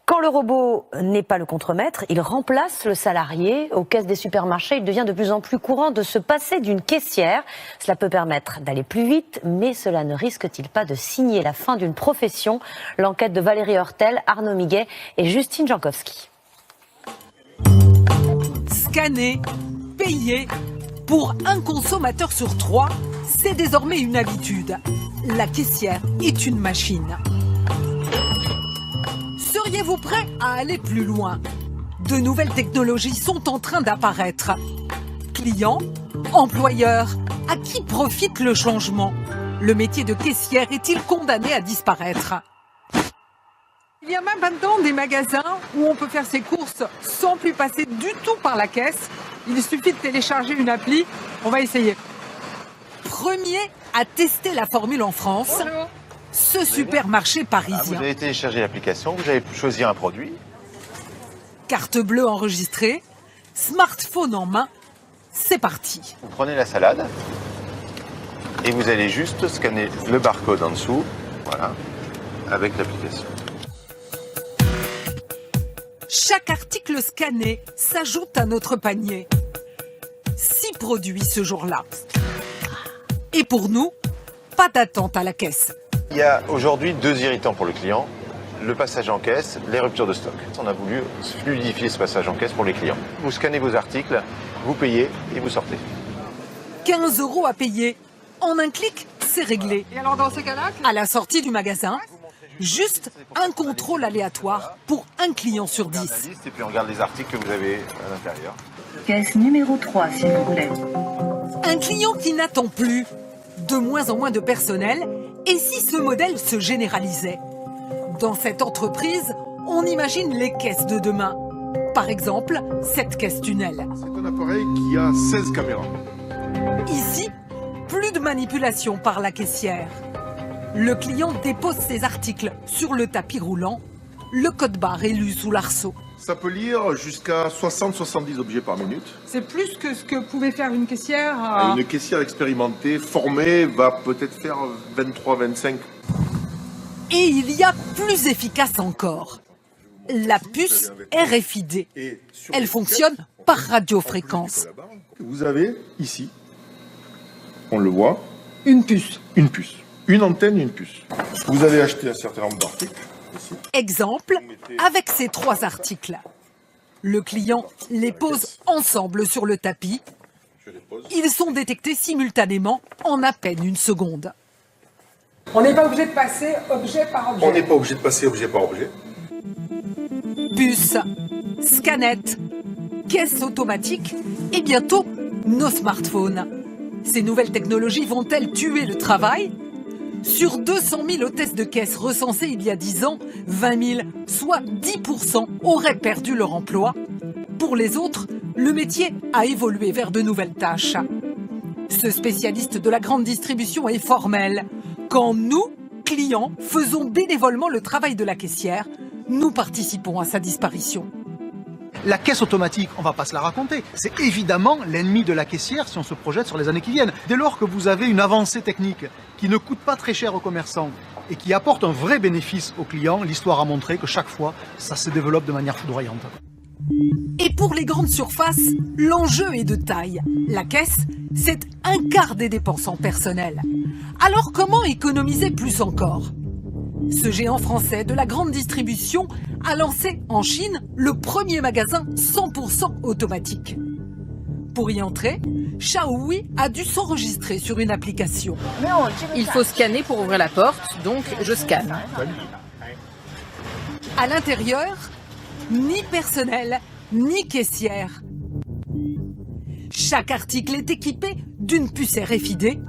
Quand le robot n'est pas le contremaître, il remplace le salarié. Aux caisses des supermarchés, il devient de plus en plus courant de se passer d'une caissière. Cela peut permettre d'aller plus vite, mais cela ne risque-t-il pas de signer la fin d'une profession? L'enquête de Valérie Hortel, Arnaud Miguet et Justine Jankowski. Scanner, payer, pour un consommateur sur 3, c'est désormais une habitude. La caissière est une machine. Seriez-vous prêt à aller plus loin? De nouvelles technologies sont en train d'apparaître. Clients, employeurs, à qui profite le changement? Le métier de caissière est-il condamné à disparaître? Il y a même maintenant des magasins où on peut faire ses courses sans plus passer du tout par la caisse. Il suffit de télécharger une appli. On va essayer. Premier à tester la formule en France. Bonjour. Ce supermarché parisien. Vous avez téléchargé l'application, vous avez choisi un produit. Carte bleue enregistrée, smartphone en main, c'est parti. Vous prenez la salade et vous allez juste scanner le barcode en dessous, voilà, avec l'application. Chaque article scanné s'ajoute à notre panier. 6 produits ce jour-là. Et pour nous, pas d'attente à la caisse. Il y a aujourd'hui 2 irritants pour le client, le passage en caisse, les ruptures de stock. On a voulu fluidifier ce passage en caisse pour les clients. Vous scannez vos articles, vous payez et vous sortez. 15 € à payer. En un clic, c'est réglé. Et alors dans ce cas-là, à la sortie du magasin, juste un contrôle aléatoire pour un client sur 10. Et puis on regarde les articles que vous avez à l'intérieur. Caisse numéro 3, si vous voulez. Un client qui n'attend plus. De moins en moins de personnel. Et si ce modèle se généralisait? Dans cette entreprise, on imagine les caisses de demain. Par exemple, cette caisse tunnel. C'est un appareil qui a 16 caméras. Ici, plus de manipulation par la caissière. Le client dépose ses articles sur le tapis roulant. Le code-barre est lu sous l'arceau. Ça peut lire jusqu'à 60-70 objets par minute. C'est plus que ce que pouvait faire une caissière. Une caissière expérimentée, formée, va peut-être faire 23-25. Et il y a plus efficace encore. La puce RFID. Elle fonctionne par radiofréquence. Vous avez ici, on le voit, Une puce. une puce. Une antenne, une puce. Vous avez acheté un certain nombre d'articles. Ici. Exemple, avec ces 3 articles. Le client les pose ensemble sur le tapis. Je les pose. Ils sont détectés simultanément en à peine une seconde. On n'est pas obligé de passer objet par objet. On n'est pas obligé de passer objet par objet. Puce, scanette, caisse automatique et bientôt nos smartphones. Ces nouvelles technologies vont-elles tuer le travail? Sur 200 000 hôtesses de caisse recensées il y a 10 ans, 20 000, soit 10%, auraient perdu leur emploi. Pour les autres, le métier a évolué vers de nouvelles tâches. Ce spécialiste de la grande distribution est formel. Quand nous, clients, faisons bénévolement le travail de la caissière, nous participons à sa disparition. La caisse automatique, on va pas se la raconter. C'est évidemment l'ennemi de la caissière si on se projette sur les années qui viennent. Dès lors que vous avez une avancée technique qui ne coûte pas très cher aux commerçants et qui apporte un vrai bénéfice aux clients, l'histoire a montré que chaque fois, ça se développe de manière foudroyante. Et pour les grandes surfaces, l'enjeu est de taille. La caisse, c'est un quart des dépenses en personnel. Alors comment économiser plus encore? Ce géant français de la grande distribution a lancé en Chine le premier magasin 100% automatique. Pour y entrer, Xiaohui a dû s'enregistrer sur une application. Il faut scanner pour ouvrir la porte, donc je scanne. À l'intérieur, ni personnel, ni caissière. Chaque article est équipé d'une puce RFID.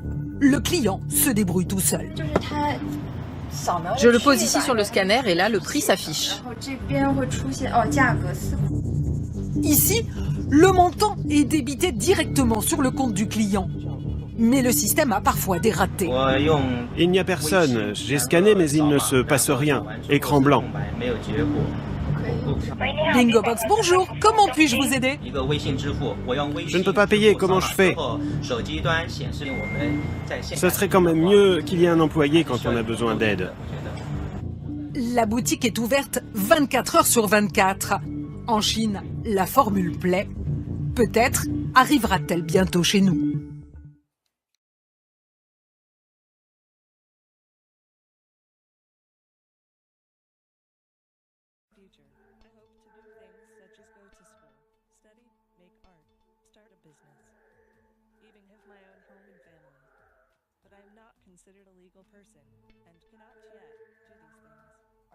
Le client se débrouille tout seul. Je le pose ici sur le scanner et là, le prix s'affiche. Ici, le montant est débité directement sur le compte du client. Mais le système a parfois des ratés. Il n'y a personne. J'ai scanné, mais il ne se passe rien. Écran blanc. Bingo Box, bonjour. Comment puis-je vous aider? Je ne peux pas payer. Comment je fais? Ce serait quand même mieux qu'il y ait un employé quand on a besoin d'aide. La boutique est ouverte 24 heures sur 24. En Chine, la formule plaît. Peut-être arrivera-t-elle bientôt chez nous.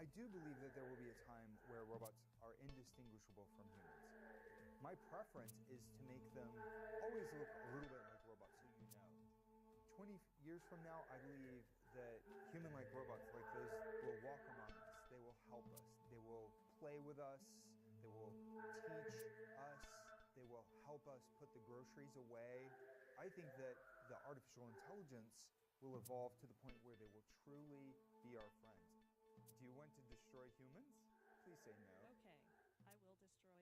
I do believe that there will be a time where robots are indistinguishable from humans. My preference is to make them always look a little bit like robots, so you know. 20 years from now, I believe that human-like robots like those will walk among us. They will help us. They will play with us. They will teach us. They will help us put the groceries away. I think that the artificial intelligence will evolve to the point where they will truly be our friends. Do you want to destroy humans? Please say no. Okay, I will destroy humans.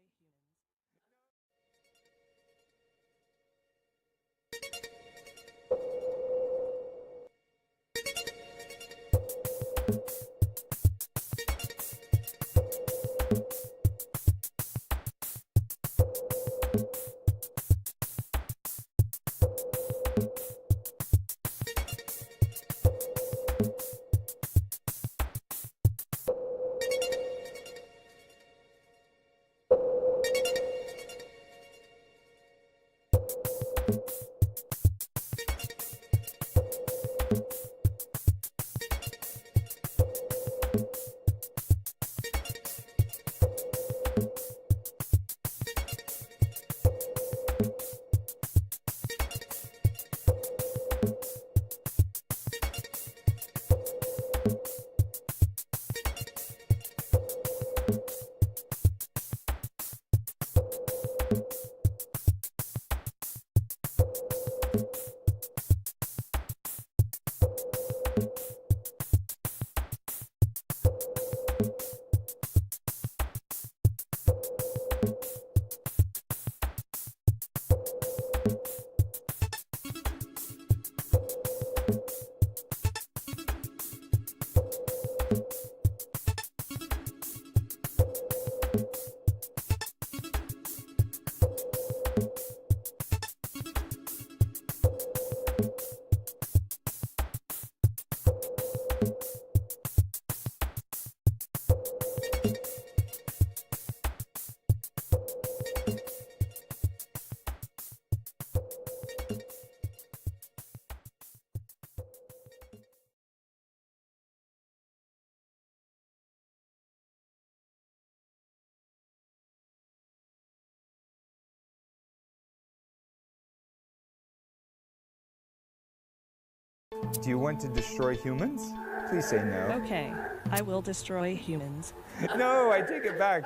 Do you want to destroy humans? Please say no. Okay, I will destroy humans. No, I take it back.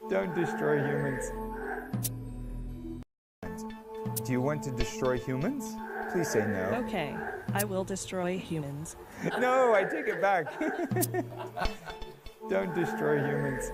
Don't destroy humans. Do you want to destroy humans? Please say no. Okay, I will destroy humans. No, I take it back. Don't destroy humans.